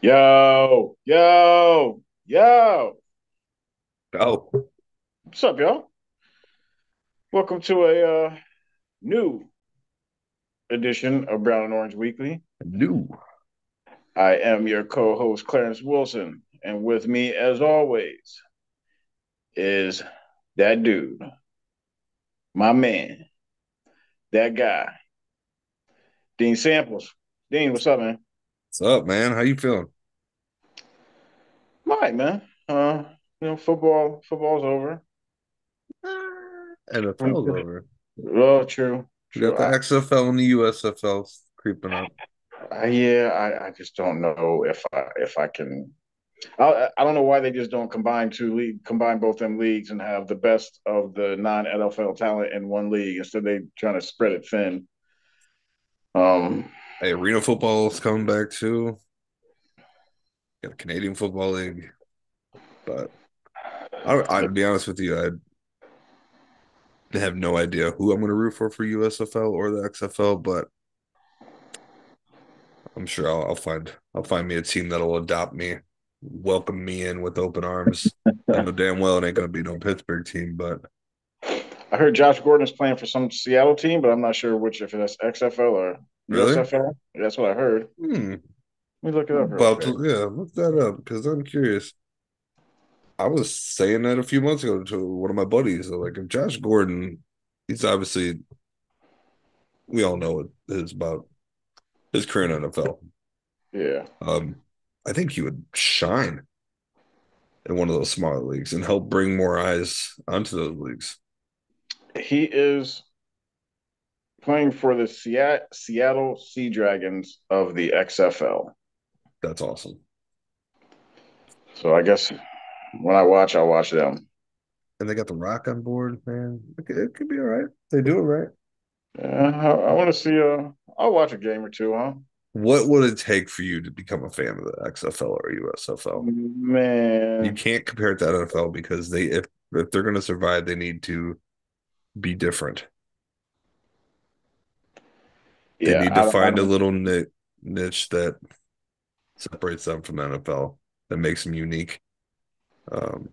Yo, yo, yo. Oh, What's up, y'all? Welcome to a new edition of Brown and Orange Weekly. new. I am your co-host, Clarence Wilson, and with me, as always, is that dude, my man, that guy, Dean Samples. Dean, what's up, man? What's up, man? How you feeling? All right, man. Football's over. NFL's over. Oh, true, We true. got the XFL and the USFL creeping up. Yeah, I just don't know if I can. I don't know why they just don't combine both them leagues and have the best of the non NFL talent in one league instead they trying to spread it thin. Um, Hey, arena football's coming back too. Got a Canadian Football League, but to be honest with you, I have no idea who I'm going to root for USFL or the XFL, but I'm sure I'll find me a team that'll adopt me, welcome me in with open arms. I know damn well it ain't going to be no Pittsburgh team, but I heard Josh Gordon is playing for some Seattle team, but I'm not sure which if that's XFL or really, USFL. That's what I heard. hmm, Let me look it up real about quick. to yeah, look that up because I'm curious. I was saying that a few months ago to one of my buddies. Like, if Josh Gordon, he's obviously, we all know what it is about his career in NFL. Yeah, Um, I think he would shine in one of those smaller leagues and help bring more eyes onto those leagues. he is playing for the Seattle Sea Dragons of the XFL. That's awesome. So I guess when I'll watch them. And they got The Rock on board, man. It could be all right. They do it right. Yeah, I want to see. I'll watch a game or two, huh? What would it take for you to become a fan of the XFL or USFL? You Man, can't compare it to NFL because if they're going to survive, they need to be different. They yeah, need to I find a don't. little niche that separates them from the NFL that makes them unique. Um,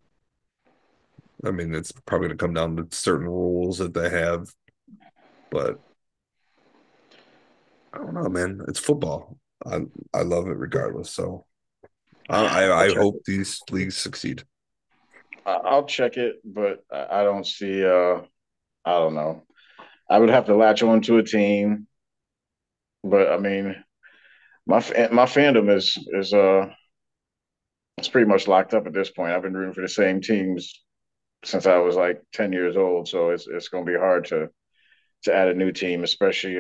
I mean, it's probably going to come down to certain rules that they have, but I don't know, man. It's football. I I love it regardless. So I'll I check hope it. these leagues succeed. I'll check it, but I don't see. I don't know. I would have to latch on to a team, but I mean, my fandom is it's pretty much locked up at this point. I've been rooting for the same teams since I was like 10 years old, so it's going to be hard to add a new team, especially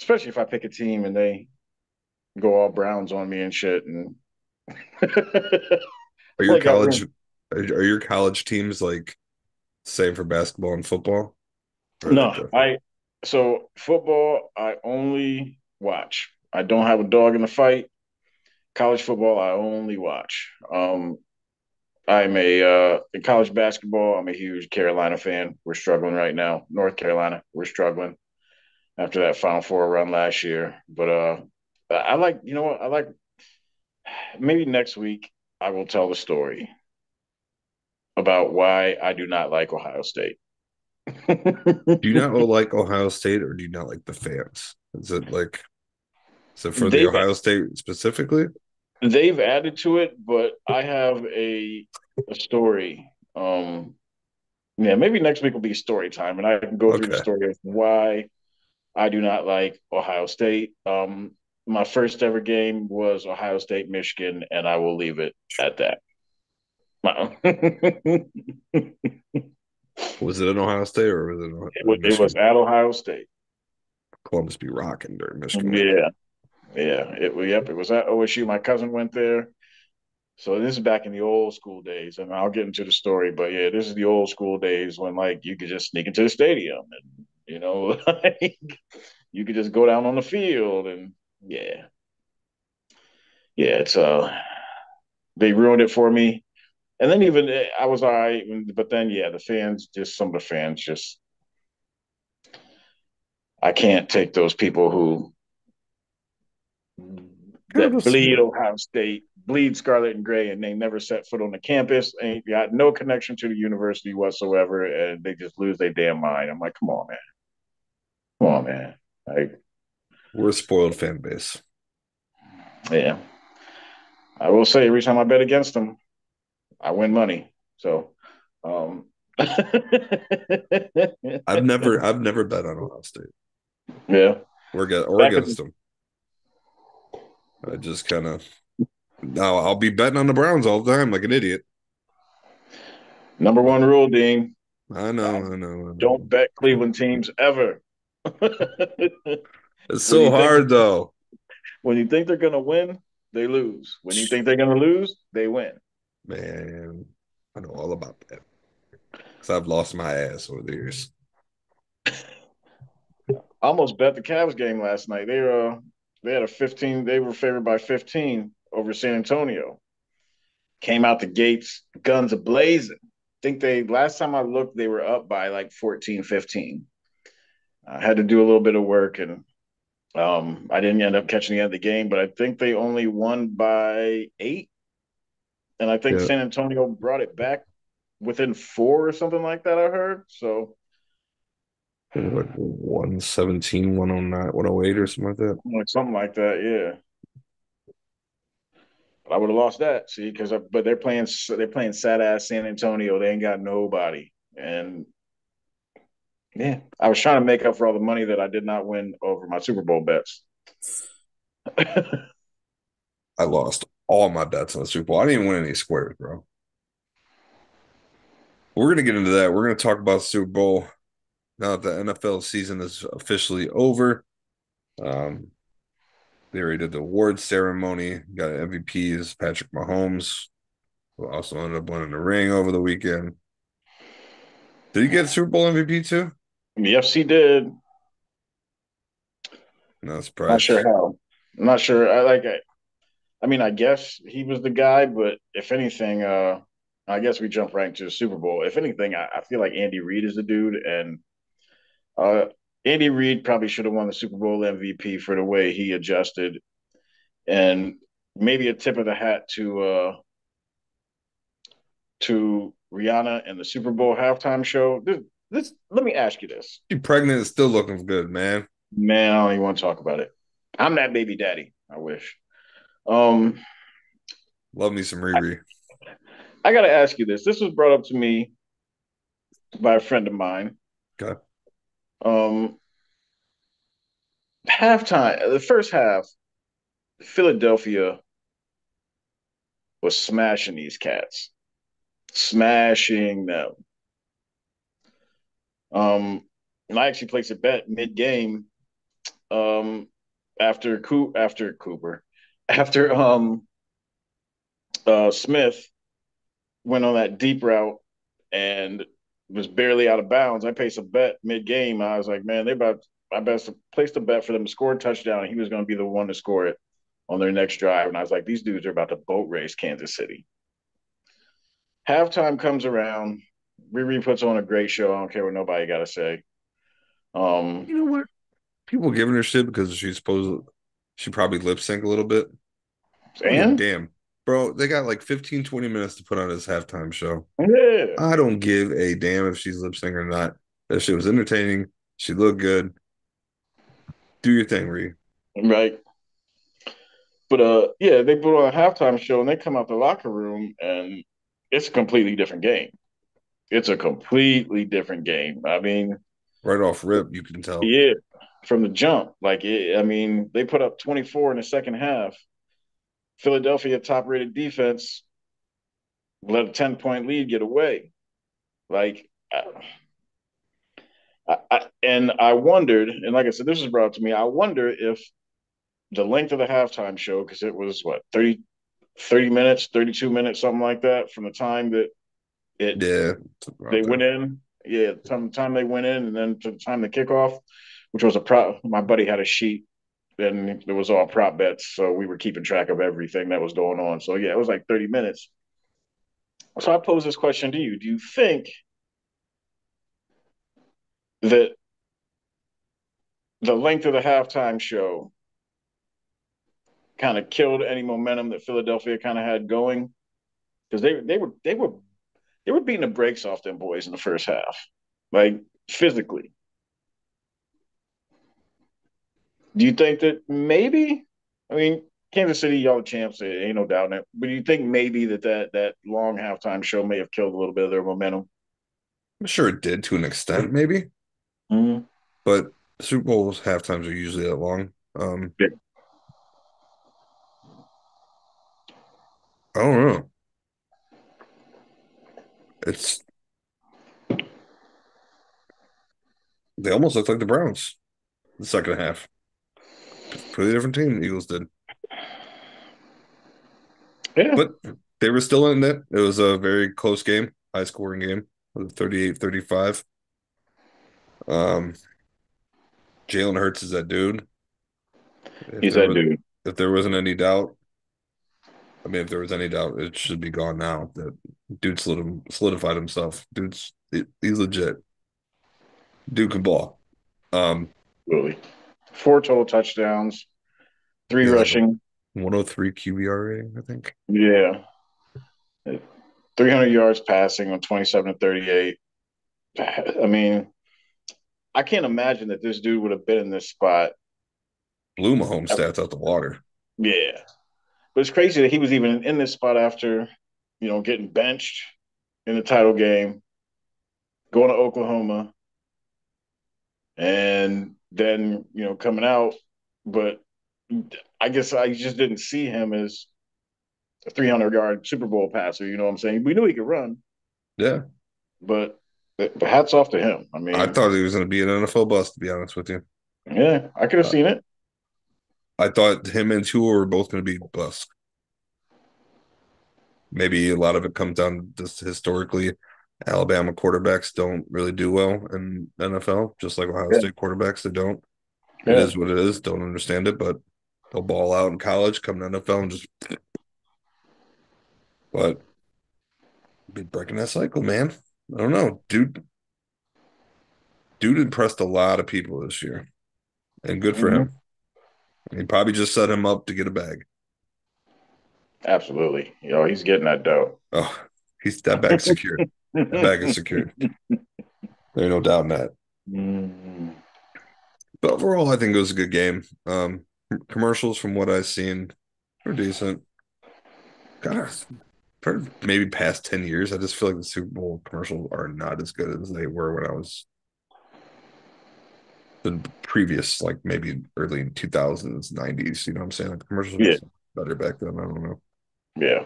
if I pick a team and they go all Browns on me and shit, and Are your only got college room. are your college teams like same for basketball and football? Or are they No, different? I so football I only watch. I don't have a dog in the fight. College football I only watch. I'm a in college basketball. I'm a huge Carolina fan. We're struggling right now. North Carolina, we're struggling after that Final Four run last year. But I like you know what I like. Maybe next week I will tell the story about why I do not like Ohio State. Do you not like Ohio State or do you not like the fans? Is it for the they've Ohio State specifically? they've added to it, but I have a story. Yeah, maybe next week will be story time, and I can go through the Okay. story of why I do not like Ohio State. My first ever game was Ohio State, Michigan, and I will leave it at that. Was it in Ohio State or was it in It was Michigan? at Ohio State. Columbus be rocking during Michigan that night. Yeah, yeah. Yep, it was at OSU. My cousin went there. So this is back in the old school days, and I'll get into the story. But yeah, this is the old school days when like you could just sneak into the stadium, and like, you could just go down on the field, and yeah, yeah. It's they ruined it for me. And then even I was all right, but then yeah, the fans, just some of the fans, just I can't take those people who Kind of a that bleed smart. Ohio State, bleed Scarlet and Gray, and they never set foot on the campus, ain't got no connection to the university whatsoever, and they just lose their damn mind. I'm like, come on, man. Come on, man. Like, We're a spoiled fan base. yeah. I will say every time I bet against them, I win money. So um I've never bet on Ohio State yeah. or Back at against them. I just kind of now I'll be betting on the Browns all the time like an idiot. number But one rule, Dean. I know, I I know, I don't know. bet Cleveland teams ever. It's when so you think hard though, when you think they're gonna win, they lose. When you think they're gonna lose, they win. man. I know all about that because I've lost my ass over the years. I almost bet the Cavs game last night. They had a 15. They were favored by 15 over San Antonio. Came out the gates, guns a blazing. Think they last time I looked, they were up by like 14, 15. I had to do a little bit of work and I didn't end up catching the end of the game, but I think they only won by 8. And I think Yeah, San Antonio brought it back within 4 or something like that, I heard. So like 117, 109, 108 or something like that. like something like that, yeah. But I would have lost that, see, because but they're playing sad ass San Antonio. They ain't got nobody, and yeah, I was trying to make up for all the money that I did not win over my Super Bowl bets. I lost all my bets on the Super Bowl. I didn't even win any squares, bro. We're gonna get into that. We're gonna talk about the Super Bowl now that the NFL season is officially over. Um, they already did the awards ceremony. Got MVPs, Patrick Mahomes, who also ended up winning the ring over the weekend. Did he get Super Bowl MVP too? The FC did. No Not sure surprise. how. I'm not sure. I mean, I guess he was the guy, but if anything, I guess we jump right into the Super Bowl. If anything, I feel like Andy Reid is the dude, and uh, Andy Reid probably should have won the Super Bowl MVP for the way he adjusted, and maybe a tip of the hat to Rihanna and the Super Bowl halftime show. Let me ask you this, She pregnant and still looking good, man. man. I don't even want to talk about it. I'm that baby daddy. I wish. Um, Love me some I, Riri. I got to ask you this. This was brought up to me by a friend of mine. Okay. Um, Halftime, the first half, Philadelphia was smashing these cats, smashing them. And I actually placed a bet mid game. Um, after Cooper, after Smith went on that deep route and was barely out of bounds. I placed a bet mid game. I was like, man, they about I best placed a bet for them to score a touchdown. And he was going to be the one to score it on their next drive. And I was like, these dudes are about to boat race Kansas City. Halftime comes around. Riri puts on a great show. I don't care what nobody got to say. Um, You know what? People giving her shit because she probably lip sync a little bit. I don't give a and damn. Bro, they got like 15, 20 minutes to put on this halftime show. yeah, I don't give a damn if she's lip syncing or not. That shit was entertaining. She looked good. Do your thing, Ree. right. But yeah, they put on a halftime show and they come out the locker room and it's a completely different game. It's a completely different game. I mean, Right off rip, you can tell. yeah, from the jump. I mean, they put up 24 in the second half. Philadelphia, top rated defense, let a 10-point lead get away. Like, and I wondered, and like I said, this was brought up to me. I wonder if the length of the halftime show, because it was what, 30 minutes, 32 minutes, something like that, from the time that it Yeah, they around went there. in. Yeah, from the time they went in and then to the time the kickoff, which was a prop. My buddy had a sheet and it was all prop bets. So we were keeping track of everything that was going on. So yeah, it was like 30 minutes. So I pose this question to you. Do you think that the length of the halftime show kind of killed any momentum that Philadelphia kind of had going because they were beating the brakes off them boys in the first half, like physically. Do you think that maybe? I mean, Kansas City, y'all the champs, there ain't no doubt in it. But do you think maybe that long halftime show may have killed a little bit of their momentum? I'm sure it did to an extent, maybe, Mm-hmm. but Super Bowls half times are usually that long. Yeah. I don't know. It's they almost look like the Browns the second half. Completely different team the Eagles did. Yeah. But they were still in it. It was a very close game, high scoring game, 38-35. Um, Jalen Hurts is that dude. If He's there that was dude. if there wasn't any doubt, I mean, if there was any doubt, it should be gone now. That dude solidified himself. He's legit. Dude can ball. Um, Really. Four total touchdowns, three yeah, like a rushing. 103 QBR rating, I think. Yeah. 300 yards passing on 27 to 38. I mean, I can't imagine that this dude would have been in this spot. Blew Mahomes stats out the water. Yeah. But it's crazy that he was even in this spot after, getting benched in the title game, going to Oklahoma, and then, coming out. But I guess I just didn't see him as a 300-yard Super Bowl passer. You know what I'm saying? We knew he could run, Yeah, but hats off to him. I I mean, thought he was going to be an NFL bust, to be honest with you. yeah, I could have Uh, seen it. I thought him and Tua were both going to be bust. Maybe a lot of it comes down just historically, Alabama quarterbacks don't really do well in NFL, just like Ohio Yeah, State quarterbacks. They don't. It yeah. is what it is. Don't understand it, but they'll ball out in college, come to NFL, and just. But be breaking that cycle, man. I don't know, dude impressed a lot of people this year, and good for Hmm. him. He probably just set him up to get a bag. Absolutely. He's getting that dough. Oh, he's that bag secured. That bag is secured. There's no doubt in that. Mhm. But overall, I think it was a good game. Commercials from what I've seen are decent. God, for maybe past 10 years, I just feel like the Super Bowl commercials are not as good as they were when I was the previous, like maybe early 2000s, 90s. You know what I'm saying? Like, the commercials were Yeah, so better back then. I don't know. yeah.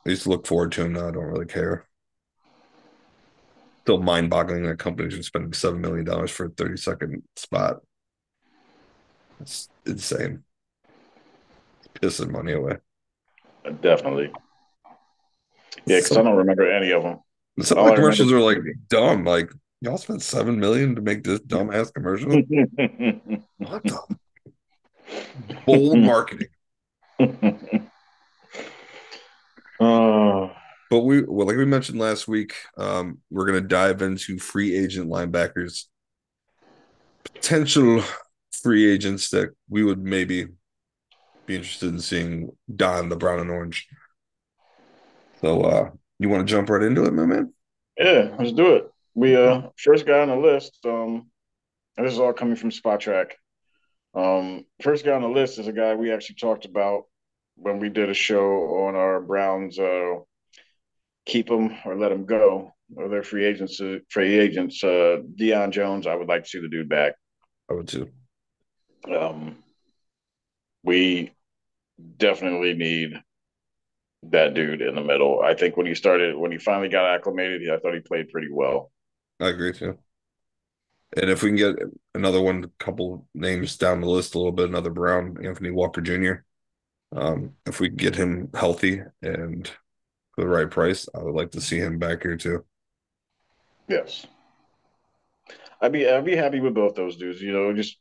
I used to look forward to them. Now I don't really care. Still mind-boggling that companies are spending $7 million for a 30-second spot. It's insane. Pissing money away. Definitely. Yeah, because I Some don't remember any of them. some of All the I remember is commercials are like the dumb. Like y'all spent 7 million to make this dumbass commercial. movie. What the bold marketing? Oh, But well, like we mentioned last week, we're gonna dive into free agent linebackers, potential free agents that we would maybe be interested in seeing don the brown and orange. So, you want to jump right into it, my man? yeah, let's do it. We first guy on the list. And this is all coming from Spot Track. First guy on the list is a guy we actually talked about when we did a show on our Browns. Keep him or let him go. Or their free agents. Free agents. Deion Jones. I would like to see the dude back. I would too. Um, we definitely need that dude in the middle. I think when he finally got acclimated, I thought he played pretty well. I agree too. And if we can get another one, couple names down the list a little bit, another Brown, Anthony Walker Jr. If we can get him healthy and for the right price, I would like to see him back here too. Yes, I'd be happy with both those dudes. Just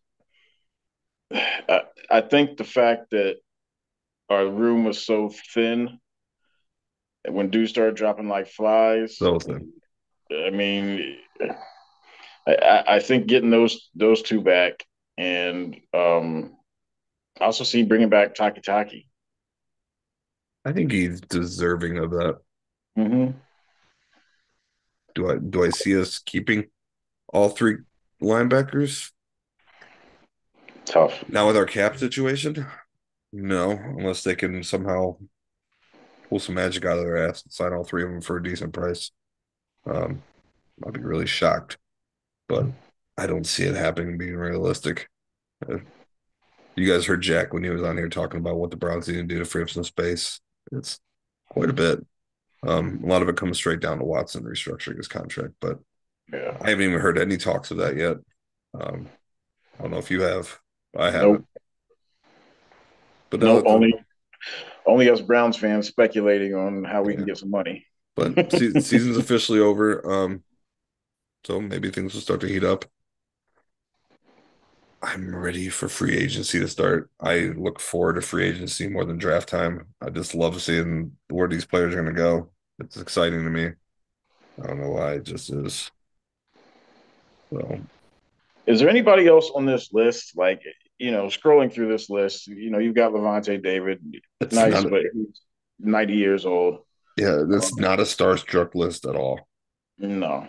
I think the fact that our room was so thin when dudes started dropping like flies. Both of them. I mean, I think getting those two back and I also see bringing back Taki Taki. I think he's deserving of that. Hmm. Do I see us keeping all three linebackers? Tough. Now with our cap situation? No, unless they can somehow pull some magic out of their ass and sign all three of them for a decent price. Um, I'd be really shocked, but I don't see it happening being realistic. Uh, You guys heard Jack when he was on here talking about what the Browns need to do to free up some space. It's quite a bit. A lot of it comes straight down to Watson restructuring his contract, but Yeah. I haven't even heard any talks of that yet. Um, I don't know if you have. I Nope. haven't. But now Nope. that the Only us Browns fans speculating on how we can yeah, get some money. but season's officially over. So maybe things will start to heat up. I'm ready for free agency to start. I look forward to free agency more than draft time. I just love seeing where these players are going to go. It's exciting to me. I don't know why it just is. So Is there anybody else on this list? Like, scrolling through this list, you've got Levante David, it's nice, not, but he's 90 years old. yeah, that's Um, not a starstruck list at all. no.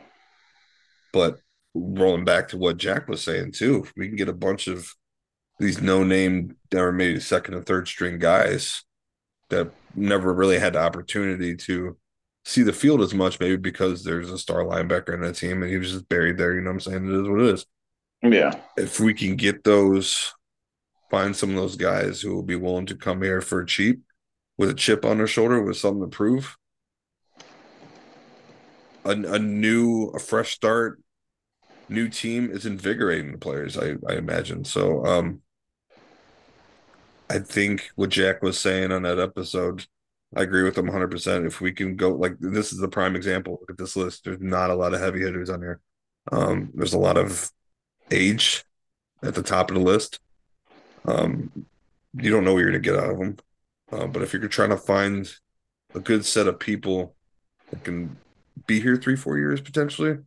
But rolling back to what Jack was saying too, if we can get a bunch of these no name or maybe second and third string guys that never really had the opportunity to see the field as much, maybe because there's a star linebacker in that team and he was just buried there. You know what I'm saying? It is what it is. Yeah. If we can get those, find some of those guys who will be willing to come here for cheap with a chip on their shoulder with something to prove, a fresh start, new team is invigorating the players, I imagine. So, I think what Jack was saying on that episode, I agree with him 100%. If we can go, like, this is the prime example. Look at this list. There's not a lot of heavy hitters on here. There's a lot of age at the top of the list. Um, you don't know what you're going to get out of them. But if you're trying to find a good set of people that can be here 3, 4 years potentially,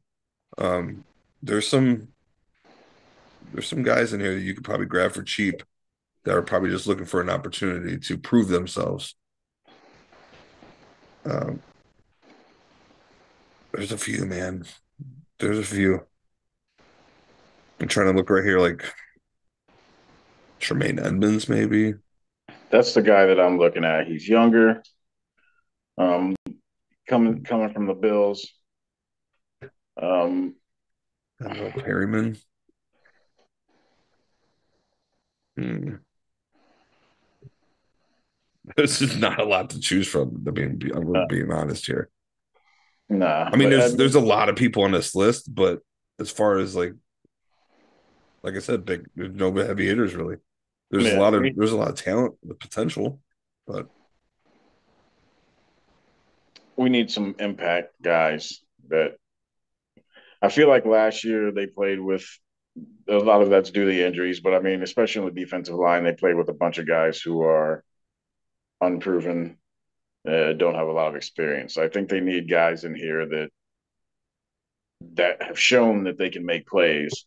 um, there's some guys in here that you could probably grab for cheap that are probably just looking for an opportunity to prove themselves. Um, there's a few, man. There's a few. I'm trying to look right here, like Tremaine Edmonds, maybe. That's the guy that I'm looking at. He's younger, um, coming from the Bills. Um, Denzel Perryman. Hmm. This is not a lot to choose from. I'm uh, being honest here. nah, I mean, but there's a lot of people on this list, but as far as like I said, there's no heavy hitters really. yeah, There's a lot of talent, the potential, but we need some impact guys that I feel like last year they played with a lot of that's due to the injuries, but I mean, especially on the defensive line, they played with a bunch of guys who are unproven, don't have a lot of experience. I think they need guys in here that have shown that they can make plays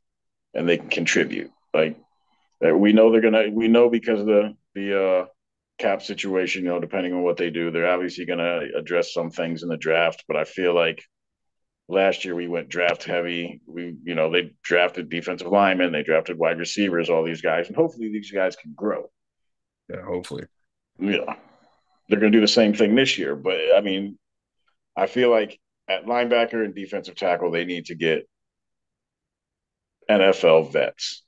and they can contribute. Like we know we know because of the cap situation, depending on what they do, they're obviously gonna address some things in the draft. But I feel like last year we went draft heavy. They drafted defensive linemen, they drafted wide receivers, all these guys, and hopefully these guys can grow. yeah, hopefully. Yeah, they're going to do the same thing this year. But I mean, I feel like at linebacker and defensive tackle, they need to get NFL vets.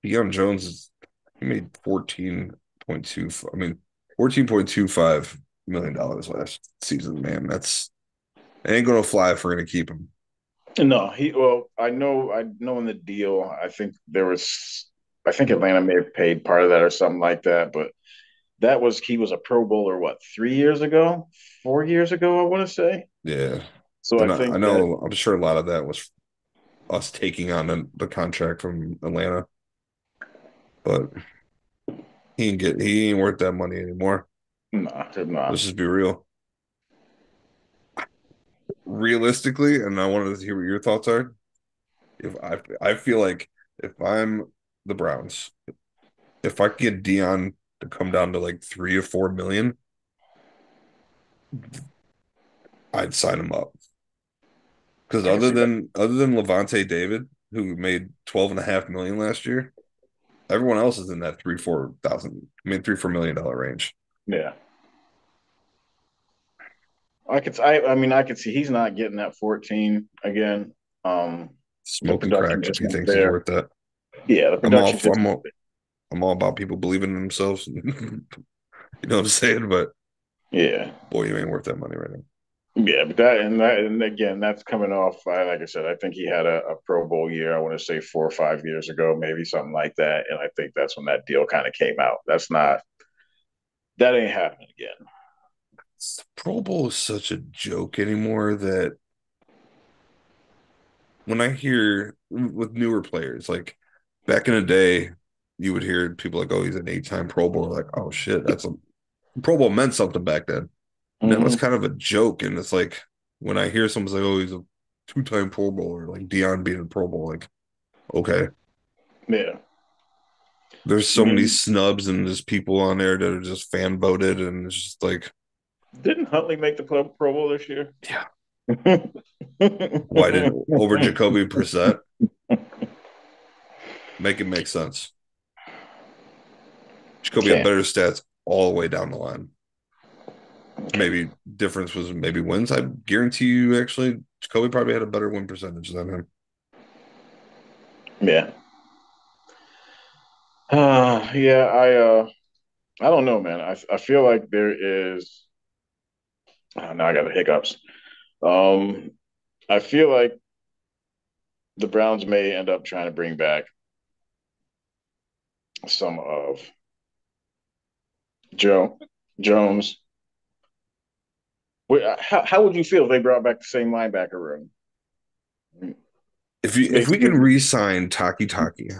Deion Jones he made 14.2. I mean, $14.25 million last season, man. It ain't gonna fly if we're gonna keep him. No, I know in the deal, I think Atlanta may have paid part of that or something like that, but he was a Pro Bowler, what, 3 years ago, 4 years ago, I want to say. Yeah. So I And I think that, know I'm sure a lot of that was us taking on the contract from Atlanta, but he ain't worth that money anymore. nah, nah. Let's just be real. Realistically, and I wanted to hear what your thoughts are. If I feel like if I'm the Browns if I could get Dion to come down to like 3 or 4 million, I'd sign him up. Because I can see that. other than Levante David, who made 12.5 million last year, everyone else is in that 3, 4 thousand, I mean $3, 4 million range. Yeah. I mean, I could see he's not getting that 14 again. The Smoking production crack if just he won't thinks he's there. worth that. Yeah, the I'm all production just I'm all about people believing in themselves. You know what I'm saying? But yeah. boy, you ain't worth that money right now. Yeah, but and again, that's coming off. Like I said, I think he had a Pro Bowl year. I want to say 4 or 5 years ago, maybe something like that. And I think that's when that deal kind of came out. That ain't happening again. Pro Bowl is such a joke anymore that when I hear with newer players, like back in the day, you would hear people like, "Oh, he's an 8-time Pro Bowler." Like, "Oh shit, that's a Pro Bowl meant something back then." Now it's Hmm. kind of a joke, and it's like when I hear someone's like, "Oh, he's a 2-time Pro Bowler," like Dion being a Pro Bowl, like, okay, Yeah, there's I so many mean, snubs and there's people on there that are just fan voted, and it's just like, didn't Huntley make the Pro Bowl this year? yeah, why didn't over Jacoby Brissett make it make sense? Jacoby had Can't. better stats all the way down the line. Maybe difference was maybe wins. I guarantee you, actually, Jacoby probably had a better win percentage than him. Yeah. Yeah, I don't know, man. I feel like there is now I got the hiccups. Um I feel like the Browns may end up trying to bring back some of Joe Jones. How would you feel if they brought back the same linebacker room? If we can Basically, re-sign Taki Taki,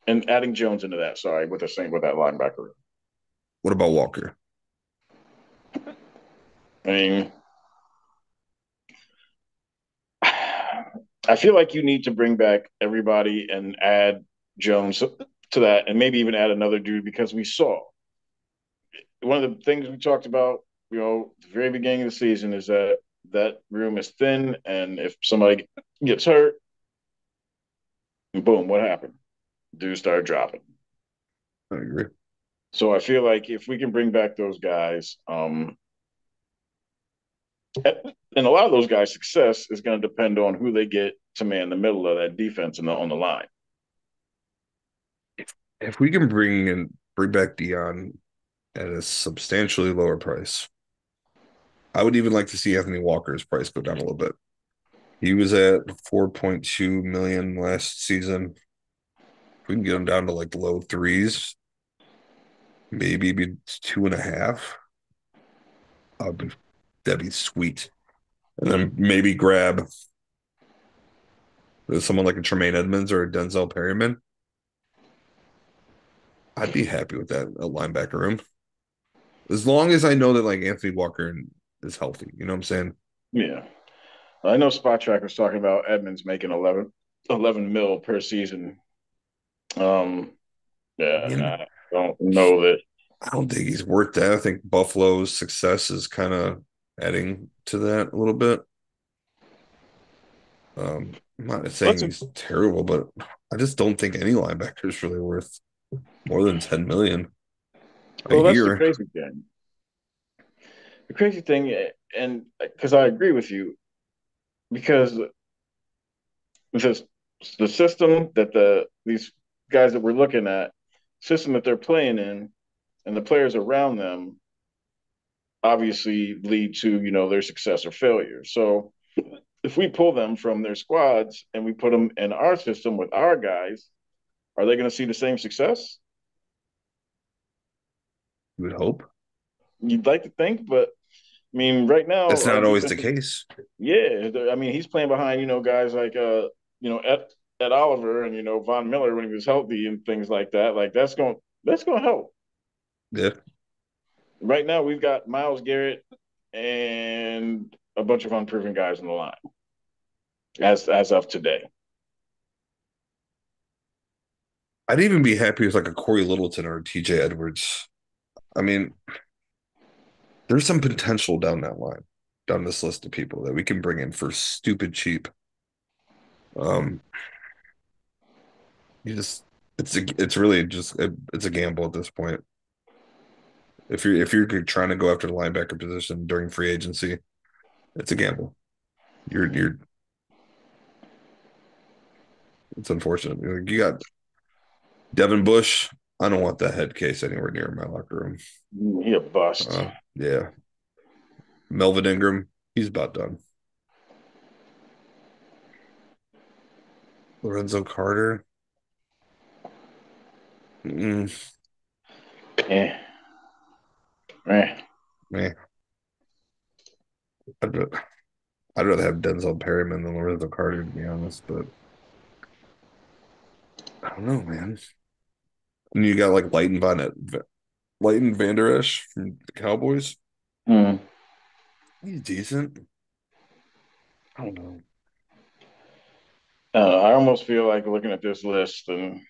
and adding Jones into that. Sorry, with the same with that linebacker room. what about Walker? I mean, I feel like you need to bring back everybody and add Jones to that, and maybe even add another dude because we saw one of the things we talked about, at the very beginning of the season is that that room is thin, and if somebody gets hurt, boom, what happened? Dudes started dropping. I agree. So I feel like if we can bring back those guys, and a lot of those guys' success is going to depend on who they get to man the middle of that defense and on the line. If we can bring back Dion at a substantially lower price, I would even like to see Anthony Walker's price go down a little bit. He was at 4.2 million last season. If we can get him down to like the low threes, maybe be 2.5. I'd be, that'd be sweet. And then maybe grab someone like a Tremaine Edmonds or a Denzel Perryman. I'd be happy with that a linebacker room. As long as I know that like Anthony Walker is healthy. You know what I'm saying? Yeah. I know Spot Track was talking about Edmonds making 11 mil per season. Um, yeah, and Man, I don't know that. I don't think he's worth that. I think Buffalo's success is kind of adding to that a little bit. I'm not saying That's a he's terrible, but I just don't think any linebacker is really worth more than 10 million a well, that's the year. crazy thing. The crazy thing, and because I agree with you, because the the system that these guys that we're looking at, system that they're playing in, and the players around them obviously lead to their success or failure. So if we pull them from their squads and we put them in our system with our guys, are they going to see the same success? You would hope. You'd like to think, but I mean, right That's now our not always the defense, case. yeah, I mean, he's playing behind guys like Ed Oliver and Von Miller when he was healthy and things like that. Like that's going to help. Yeah. Right now, we've got Miles Garrett and a bunch of unproven guys in the line as of today. I'd even be happy with like a Corey Littleton or a TJ Edwards. I mean, there's some potential down that line, down this list of people that we can bring in for stupid cheap. Um, you just it's really just it's a gamble at this point. If you're trying to go after the linebacker position during free agency, it's a gamble. You're it's unfortunate. You got Devin Bush. I don't want that head case anywhere near my locker room. He a bust. Yeah. Melvin Ingram, he's about done. Lorenzo Carter, mm, Yeah, man. man, I'd, ra- I'd rather have Denzel Perryman than Lorenzo Carter, to be honest. But I don't know, man. And you got like Leighton Vander Esch from the Cowboys. Mm. He's decent. I don't know. I almost feel like looking at this list, and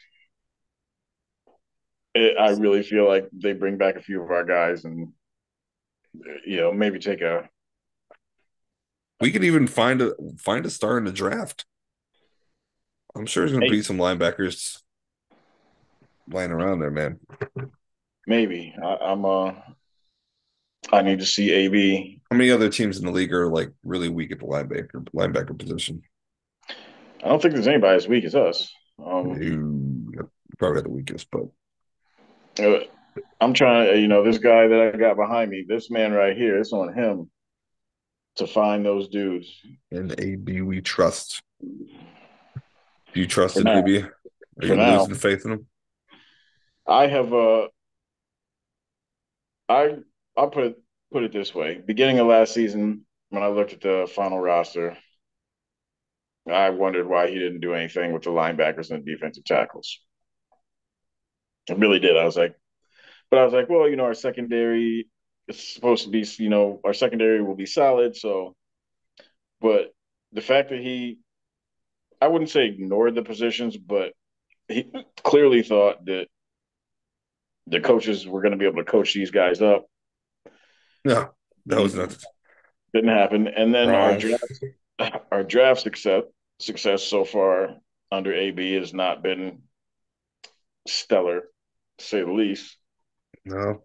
I really feel like they bring back a few of our guys, and maybe take a We could even find a star in the draft. I'm sure there's going to be maybe, some linebackers lying around there, man. maybe. I need to see AB. How many other teams in the league are like really weak at the linebacker position? I don't think there's anybody as weak as us. You probably got the weakest, but Uh, I'm trying to, this guy that I got behind me, this man right here, it's on him to find those dudes in AB we trust. Do you trust for in now. AB? Are For you now, losing faith in him? I have I I'll put it this way. Beginning of last season, when I looked at the final roster, I wondered why he didn't do anything with the linebackers and defensive tackles. I really did. I was like, well, our secondary is supposed to be, our secondary will be solid. So, but the fact that I wouldn't say ignored the positions, but he clearly thought that the coaches were going to be able to coach these guys up. No, that was Didn't not didn't happen. And then wrong. our draft success so far under AB has not been stellar, to say the least. No,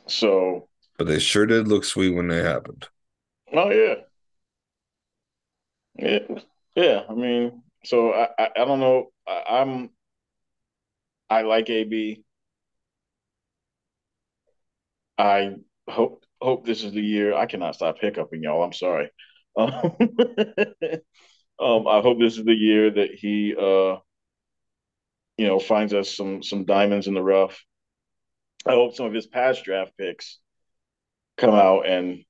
So, but they sure did look sweet when they happened. oh yeah, yeah, yeah. I mean, so I don't know. I like AB. I hope this is the year. I cannot stop hiccuping, y'all. I'm sorry. Um, I hope this is the year that he finds us some diamonds in the rough. I hope some of his past draft picks come out and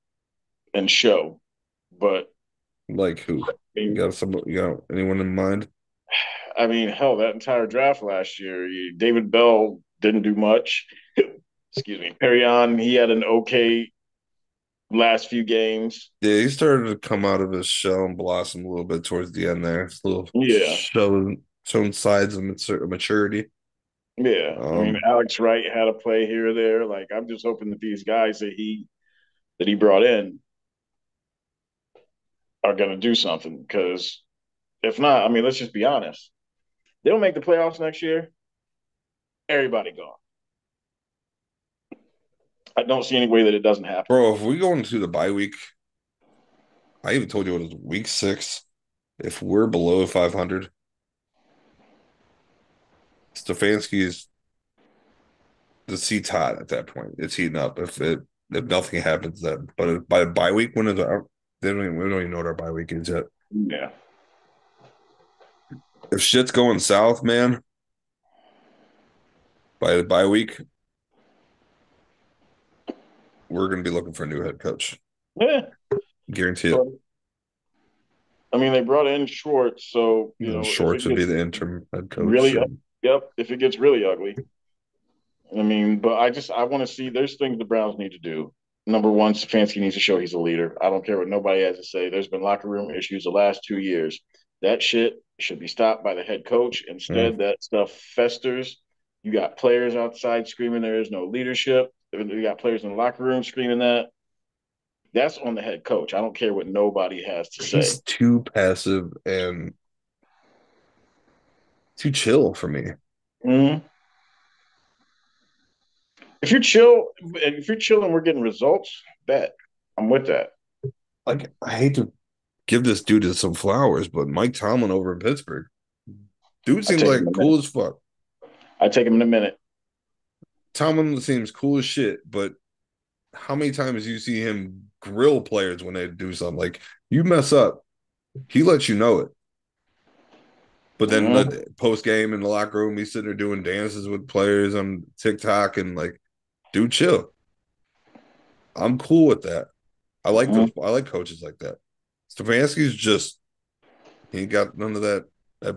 show. But Like who? I You got anyone in mind? hell, that entire draft last year, David Bell didn't do much. Excuse me, Perion, he had an okay last few games. Yeah, he started to come out of his shell and blossom a little bit towards the end there. It's a little Yeah, showing signs of maturity. yeah. Um, Alex Wright had a play here or there. Like, I'm just hoping that these guys that he brought in are going to do something. Because if not, let's just be honest. They don't make the playoffs next year. Everybody gone. I don't see any way that it doesn't happen. bro, if we go into the bye week, I even told you it was week 6. If we're below 500, Stefanski is the seat's hot at that point. It's heating up. If nothing happens then, but by bye week, when is our we don't even know what our bye week is yet. Yeah. If shit's going south, man, by the bye week, we're gonna be looking for a new head coach. Yeah. Guarantee it. But they brought in Schwartz, so And then if it Shorts would be gets the interim head coach, really, and yep, if it gets really ugly, but I want to see. There's things the Browns need to do. Number one, Stefanski needs to show he's a leader. I don't care what nobody has to say. There's been locker room issues the last 2 years. That shit should be stopped by the head coach. Mm. Instead, that stuff festers. You got players outside screaming there is no leadership. You got players in the locker room screaming that. That's on the head coach. I don't care what nobody has to say. He's too passive and too chill for me. Mm-hmm. If you're chill and we're getting results, bet I'm with that. Like, I hate to give this dude some flowers, but Mike Tomlin over in Pittsburgh, dude I seems take him in like a minute. cool as fuck. I take him in a minute. Tomlin seems cool as shit, but how many times do you see him grill players when they do something? Like, you mess up, he lets you know it. But then Mm-hmm. the post game in the locker room, he's sitting there doing dances with players on TikTok and like, dude, chill. I'm cool with that. Mm-hmm. I like coaches like that. Stefanski's just he ain't got none of that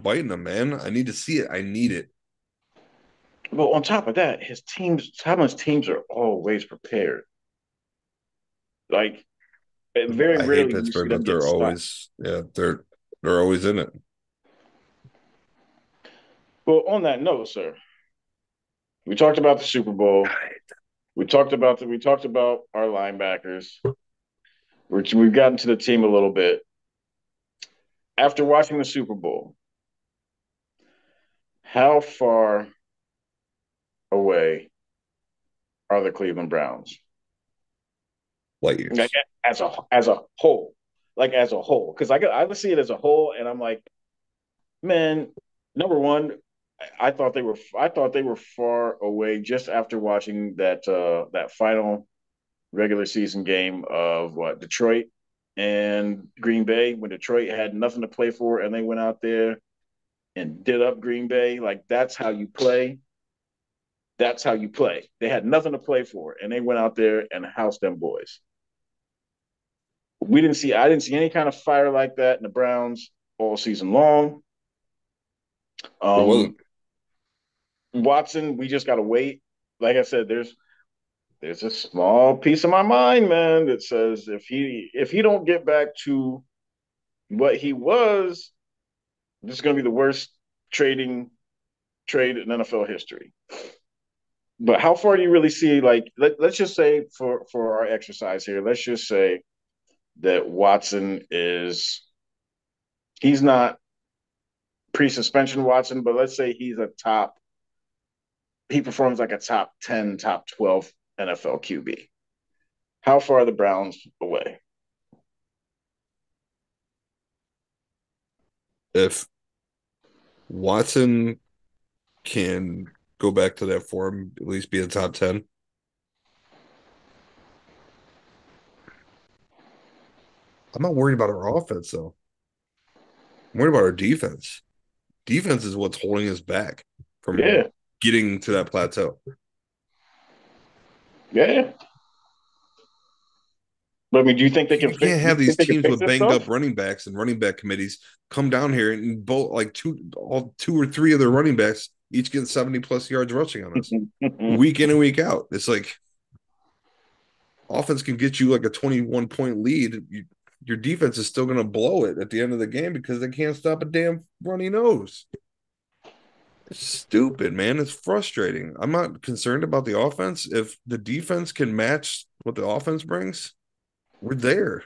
bite in him, man. I need to see it. I need it. But on top of that, his teams, Tomlin's teams are always prepared. Like very I hate rarely do you see Pittsburgh, them but get stopped. they're always in it. Well, on that note, sir, we talked about the Super Bowl. We talked about our linebackers. We've gotten to the team a little bit. After watching the Super Bowl, how far away are the Cleveland Browns? Light Like years. as a whole, like as a whole, because I see it as a whole, and I'm like, man, number one, I thought they were far away just after watching that final regular season game of what Detroit and Green Bay when Detroit had nothing to play for and they went out there and did up Green Bay. Like that's how you play. That's how you play. They had nothing to play for and they went out there and housed them boys. I didn't see any kind of fire like that in the Browns all season long. It wasn't. Um, Watson, we just got to wait. Like I said, there's a small piece of my mind, man, that says if he don't get back to what he was, this is going to be the worst trading trade in NFL history. But how far do you really see? Like, let's just say for our exercise here, let's just say that Watson is he's not pre-suspension Watson, but let's say he performs like a top 10, top 12 NFL QB. How far are the Browns away? If Watson can go back to that form, at least be a top 10. I'm not worried about our offense though. I'm worried about our defense. Defense is what's holding us back from Yeah, getting to that plateau. yeah. But I mean, do you think they can You fix? can't Do you have these think they can teams fix with this banged stuff? up running backs and running back committees come down here and both like two or three of their running backs each get 70 plus yards rushing on us week in and week out. It's like offense can get you like a 21-point lead. Your defense is still going to blow it at the end of the game because they can't stop a damn runny nose. It's stupid, man. It's frustrating. I'm not concerned about the offense. If the defense can match what the offense brings, we're there.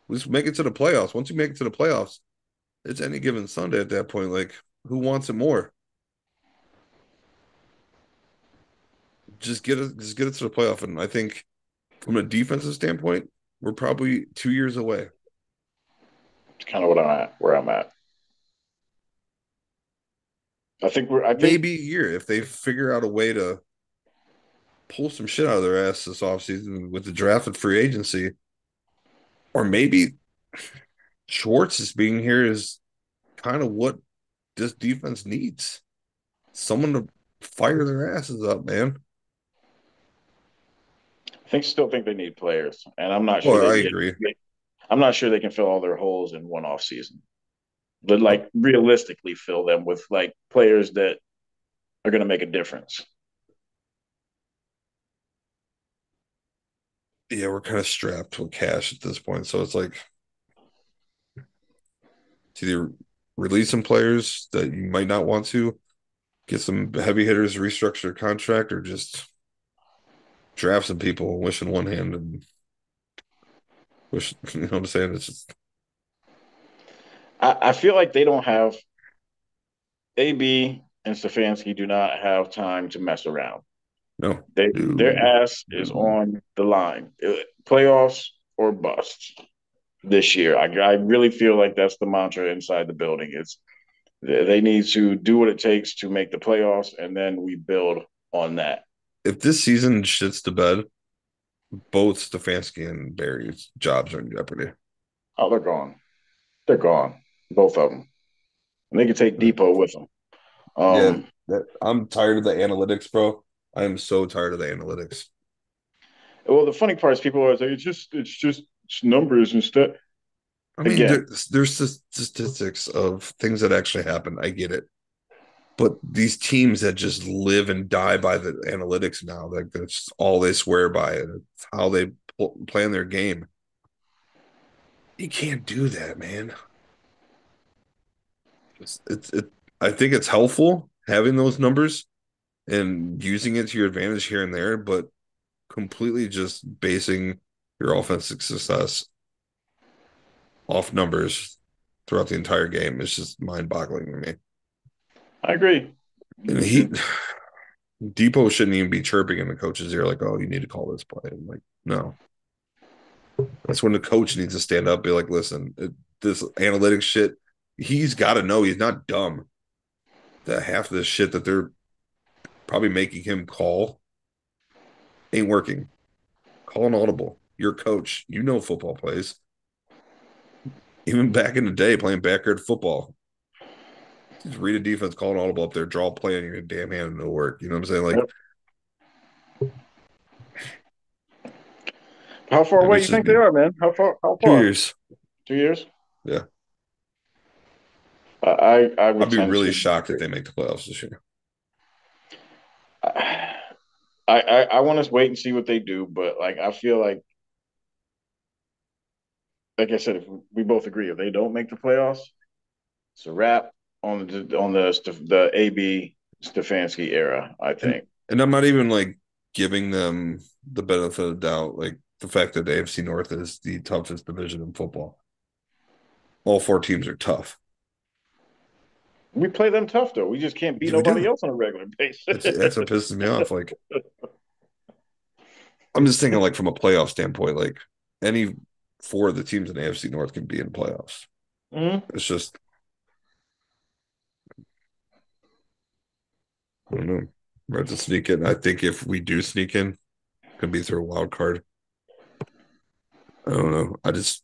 Let's make it to the playoffs. Once you make it to the playoffs, it's any given Sunday at that point. Like, who wants it more? Just get it to the playoff. And I think from a defensive standpoint, we're probably 2 years away. It's kind of what I'm at, where I'm at. I think we're. I think Maybe a year if they figure out a way to pull some shit out of their ass this offseason with the draft and free agency. Or maybe Schwartz is being here is kind of what this defense needs. Someone to fire their asses up, man. still think they need players, and I'm not sure Well, they I can agree. get. I'm not sure they can fill all their holes in one off season. But like realistically, fill them with like players that are going to make a difference. Yeah, we're kind of strapped with cash at this point. So it's like to either release some players that you might not want to, get some heavy hitters to restructure their contract, or just draft some people and wish in one hand and wish, you know what I'm saying? It's just, I feel like they don't have AB and Stefanski do not have time to mess around. no, Their no, ass is no. on the line. Playoffs or bust this year. I really feel like that's the mantra inside the building. It's they need to do what it takes to make the playoffs, and then we build on that. If this season shits the bed, both Stefanski and Barry's jobs are in jeopardy. Oh, they're gone. They're gone. Both of them. And they can take Depot with them. Yeah, Um, I'm tired of the analytics, bro. I am so tired of the analytics. well, the funny part is people always say it's just numbers and stuff. I mean, Again, there's statistics of things that actually happen. I get it, but these teams that just live and die by the analytics now, like that's all they swear by, and it's how they plan their game. You can't do that, man. It. I think it's helpful having those numbers and using it to your advantage here and there, but completely just basing your offensive success off numbers throughout the entire game is just mind-boggling to me. I agree. And Depot shouldn't even be chirping in the coach's ear like, "Oh, you need to call this play." I'm like, no, that's when the coach needs to stand up, and be like, "Listen, this analytics shit, he's got to know he's not dumb. That half of this shit that they're probably making him call ain't working. Call an audible. You're a coach. You know football plays. Even back in the day, playing backyard football, just read a defense, call an audible up there, draw a play on your damn hand, and it'll work. You know what I'm saying? Like, Yep. How far maybe away it's you just think they me. are, man? How far? How Two far? years. 2 years? Yeah. I I'd would be tend really to. shocked if they make the playoffs this year. I want to wait and see what they do, but like I feel like I said, if we both agree, if they don't make the playoffs, it's a wrap on the AB Stefanski era. I And think and I'm not even like giving them the benefit of the doubt, like the fact that the AFC North is the toughest division in football. All four teams are tough. we play them tough though. We just can't beat Yeah, we nobody do. else on a regular basis. That's what pisses me off. Like I'm just thinking like from a playoff standpoint, like any four of the teams in the AFC North can be in playoffs. Mhm. It's just I don't know. We're to sneak in. I think if we do sneak in, could be through a wild card. I don't know. I just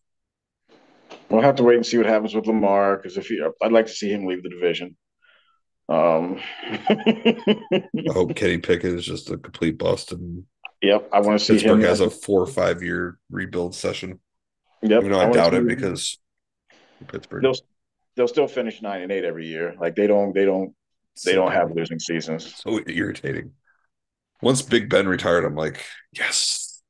We'll have to wait and see what happens with Lamar because I'd like to see him leave the division. Um, I hope Kenny Pickett is just a complete bust and yep, I want to see Pittsburgh him. has a 4 or 5 year rebuild session. Even Yep, though I I want to doubt see it him. because Pittsburgh. They'll they'll still finish 9-8 every year. Like they don't So have losing seasons. so irritating. Once Big Ben retired, I'm like, yes,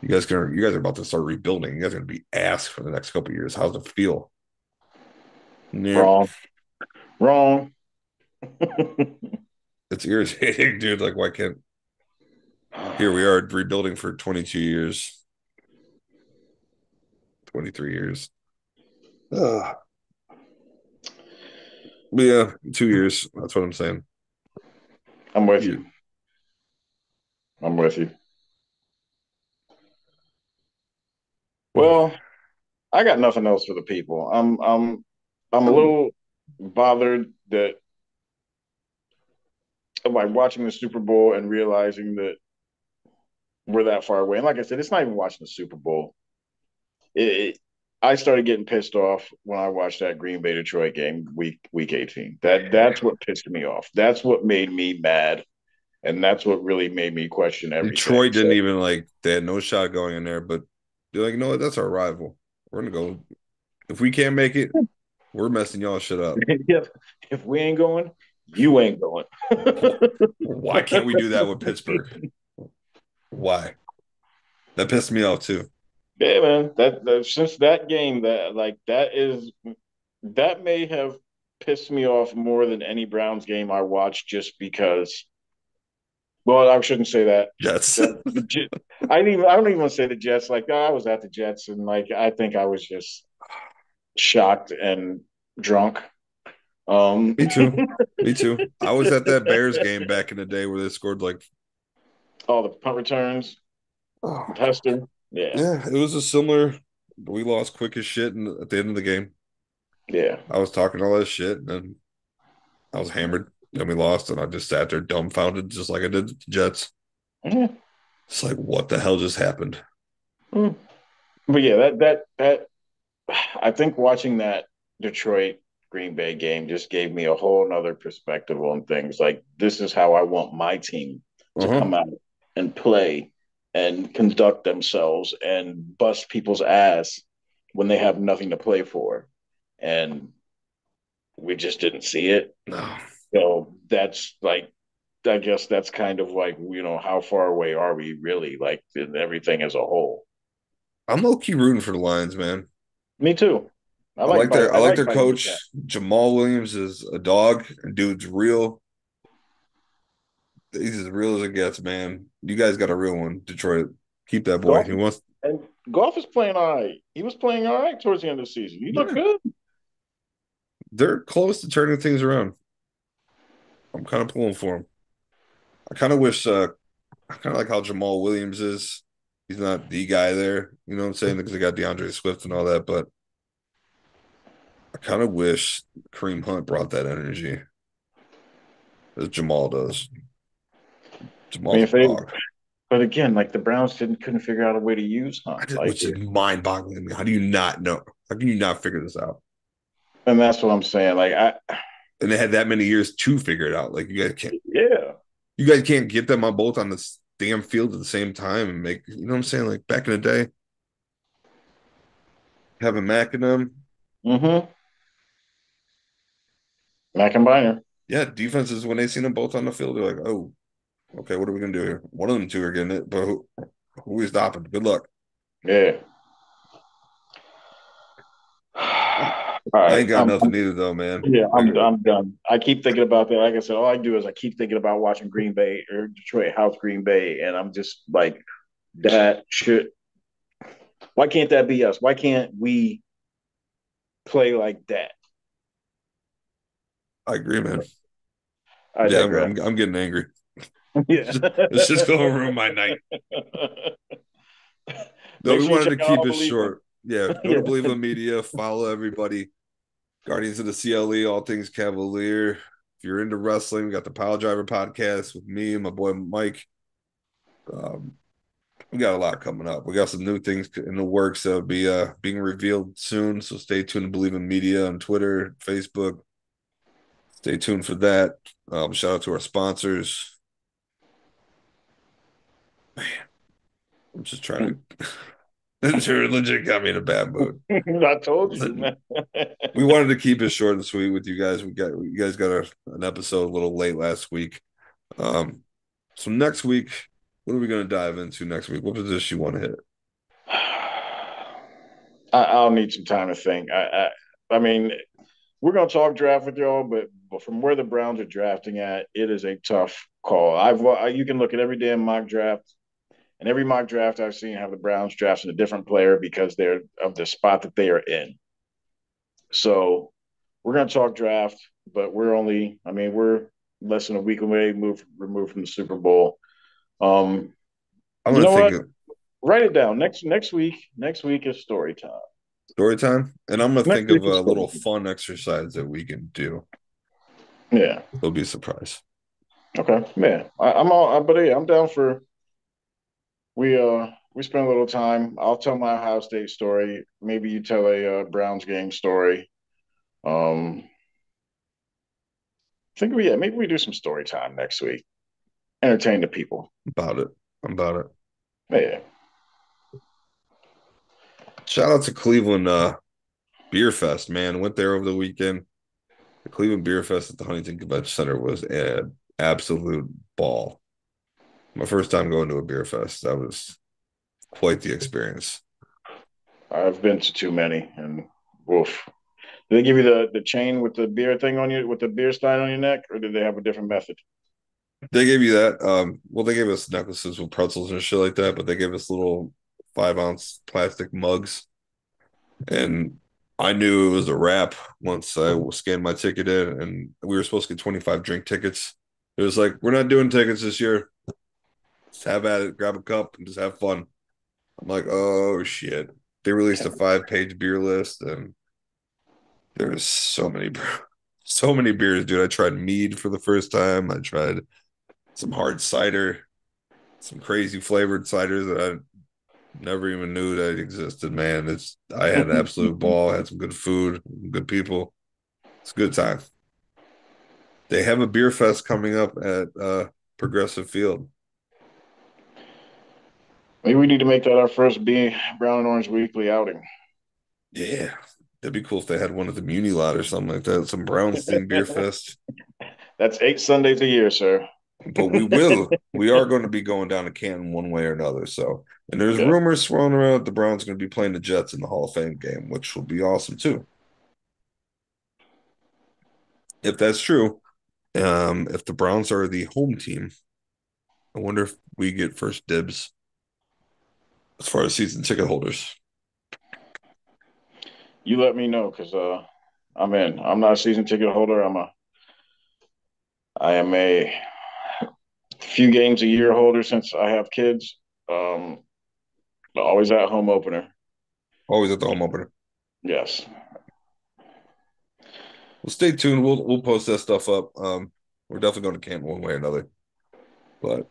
you guys are about to start rebuilding. You guys are gonna be ass for the next couple of years. How's it feel? Nope. Wrong, wrong. It's irritating, dude. Like, why can't here we are rebuilding for 22 years, 23 years. Ugh. But yeah, 2 years. That's what I'm saying. I'm with Yeah. you. I'm with you. Well, I got nothing else for the people. I'm a Oh, little bothered that like watching the Super Bowl and realizing that we're that far away. And like I said, it's not even watching the Super Bowl. It I started getting pissed off when I watched that Green Bay Detroit game week 18. That's what pissed me off. That's what made me mad, and that's what really made me question everything. Detroit So didn't even like they had no shot going in there, but they're like, you know what? That's our rival. We're gonna go. If we can't make it, we're messing y'all shit up. if we ain't going, you ain't going. Why can't we do that with Pittsburgh? Why? That pissed me off too. Yeah, man. That since that game, that like that is. that may have pissed me off more than any Browns game I watched, just because. Well, I shouldn't say that. Jets. The I don't even want to say the Jets. Like, I was at the Jets, and like I think I was just shocked and drunk. Um, Me too. Me too. I was at that Bears game back in the day where they scored like, all the punt returns, oh, Hester. Yeah, yeah, it was a similar. We lost quick as shit at the end of the game. yeah. I was talking all that shit, and then I was hammered. Then we lost, and I just sat there dumbfounded, just like I did with the Jets. Mhm. It's like, what the hell just happened? Mm. But yeah, that I think watching that Detroit Green Bay game just gave me a whole nother perspective on things. Like, this is how I want my team to Uh-huh. come out and play and conduct themselves and bust people's ass when they have nothing to play for. And we just didn't see it. No, So that's like, I guess that's kind of like, how far away are we really, like, in everything as a whole? I'm low key rooting for the Lions, man. Me too. I I like like their Mike Maccagnan. coach. Jamal Williams is a dog, and dude's real. He's as real as it gets, man. You guys got a real one, Detroit. Keep that boy. Golf He wants. and Golf is playing all right. He was playing all right towards the end of the season. He looked Yeah, good. they're close to turning things around. I'm kind of pulling for him. I kind of wish. I kind of like how Jamal Williams is. He's not the guy there. You know what I'm saying? Because they got DeAndre Swift and all that, but I kind of wish Kareem Hunt brought that energy as Jamal does. I mean, Jamal's a if they, dog. but again, like the Browns couldn't figure out a way to use Hunt. Like, Which is mind-boggling to me. How do you not know? How can you not figure this out? and that's what I'm saying. Like, And they had that many years to figure it out. Like yeah. you guys can't get them on both on this damn field at the same time and make you know what I'm saying? Like back in the day, having Mac in them, Mm-hmm. Mac and Biner. yeah, defenses when they seen them both on the field, they're like, oh, okay, what are we gonna do here? One of them two are getting it, but who is stopping? Good luck. Yeah. I, All I right. ain't got nothing either though, man. Yeah, I got I'm done. I keep thinking about that. Like I said, all I do is I keep thinking about watching Green Bay or Detroit House Green Bay, and I'm just like, that should. Why can't that be us? Why can't we play like that? I agree, man. I Yeah, digress. I'm getting angry. Yeah. It's just gonna ruin my night. No, Make we sure you wanted check to out keep All it Believe Them. short. Yeah, go Yeah. to Believe in Media, follow everybody. Guardians of the CLE, all things Cavalier. If you're into wrestling, we got the Pile Driver podcast with me and my boy Mike. Um, we got a lot coming up. We got some new things in the works that'll be being revealed soon. So stay tuned to Believe in Media on Twitter, Facebook. Stay tuned for that. Shout out to our sponsors. I'm just trying to. It's legit got me in a bad mood. I told you, man. We wanted to keep it short and sweet with you guys. You guys got an episode a little late last week. Um, so next week, what are we going to dive into next week? What position you want to hit? I'll need some time to think. I mean, we're gonna talk draft with y'all, but from where the Browns are drafting at, it is a tough call. You can look at every damn mock draft, and every mock draft I've seen have the Browns drafting a different player because they're of the spot that they are in. So we're gonna talk draft, but I mean, we're less than a week away, removed from the Super Bowl. Um, I'm you going to know think what? of Write it down. Next week. Next week is story time. story time, and I'm going to Next think week of is a story little time. fun exercise that we can do. Yeah. It'll be a surprise. Okay. Yeah. I'm all. But yeah, I'm down for. We spend a little time. I'll tell my Ohio State story. Maybe you tell a Browns game story. I think maybe we do some story time next week. Entertain the people. About it. About it. Yeah. Shout out to Cleveland Beer Fest, man. Went there over the weekend. The Cleveland Beer Fest at the Huntington Convention Center was an absolute ball. My first time going to a beer fest. That was quite the experience. I've been to too many, and woof. Did they give you the chain with the beer thing on you, with the beer stein on your neck, or did they have a different method? They gave you that. Well, they gave us necklaces with pretzels and shit like that, but they gave us little 5 ounce plastic mugs. And I knew it was a wrap once I scanned my ticket in, and we were supposed to get 25 drink tickets. It was like, we're not doing tickets this year. Just have at it, grab a cup, and just have fun. I'm like, oh shit. They released a 5 page beer list, and there's so many beers, dude. I tried mead for the first time. I tried some hard cider, some crazy flavored ciders that I never even knew that existed, man. I had an absolute ball, had some good food, good people. It's a good time. They have a beer fest coming up at Progressive Field. Maybe we need to make that our first Brown and Orange Weekly outing. Yeah. That'd be cool if they had one at the Muni lot or something like that. Some Brownstein Beer Fest. That's 8 Sundays a year, sir. But we will. We are going to be going down to Canton one way or another. So, and there's Good. rumors swirling around the Browns going to be playing the Jets in the Hall of Fame game, which will be awesome too. If that's true, if the Browns are the home team, I wonder if we get first dibs as far as season ticket holders. You let me know because I'm in. I'm not a season ticket holder. I am a few games a year holder since I have kids. Um, Always at home opener. Always at the home opener. Yes. Well, stay tuned. We'll post that stuff up. We're definitely going to Canton one way or another. But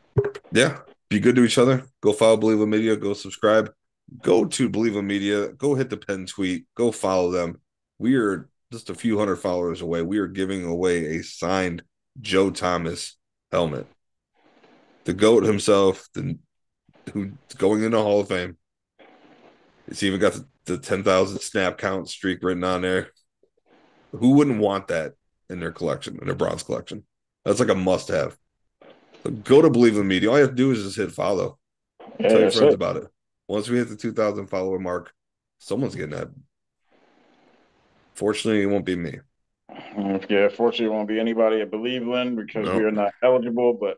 yeah, be good to each other. Go follow Believe in Media. Go subscribe. Go to Believe in Media. Go hit the pen tweet. Go follow them. We are just a few hundred followers away. We are giving away a signed Joe Thomas helmet. The GOAT himself, who's going into Hall of Fame. It's even got the 10,000 snap count streak written on there. Who wouldn't want that in their collection, in their bronze collection? That's like a must have. So go to Believe in Media. All you have to do is just hit follow. Yeah, Tell your that's friends it. about it. Once we hit the 2,000 follower mark, someone's getting that. Fortunately, it won't be me. Yeah, fortunately, it won't be anybody at Believeland because we No. are not eligible, but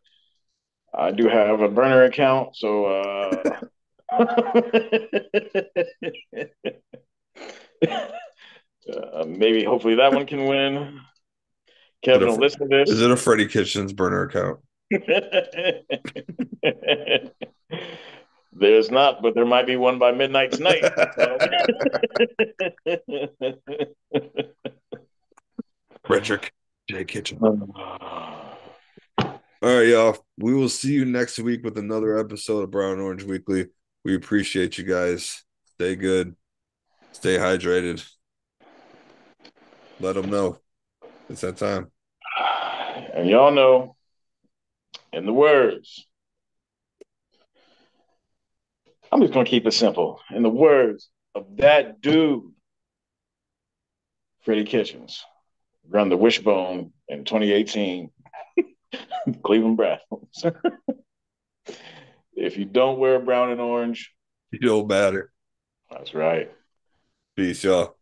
I do have a burner account, so maybe hopefully that one can win. Is it Kevin will a, listen to is this. it a Freddie Kitchens burner account? There's not, but there might be one by midnight tonight. So. Frederick J. Kitchen. All right, y'all. We will see you next week with another episode of Brown and Orange Weekly. We appreciate you guys. Stay good. Stay hydrated. Let them know. It's that time. And y'all know, in the words, I'm just going to keep it simple. In the words of that dude, Freddie Kitchens, run the wishbone in 2018, Cleveland Browns. If you don't wear brown and orange, You don't matter. that's right. Peace, y'all.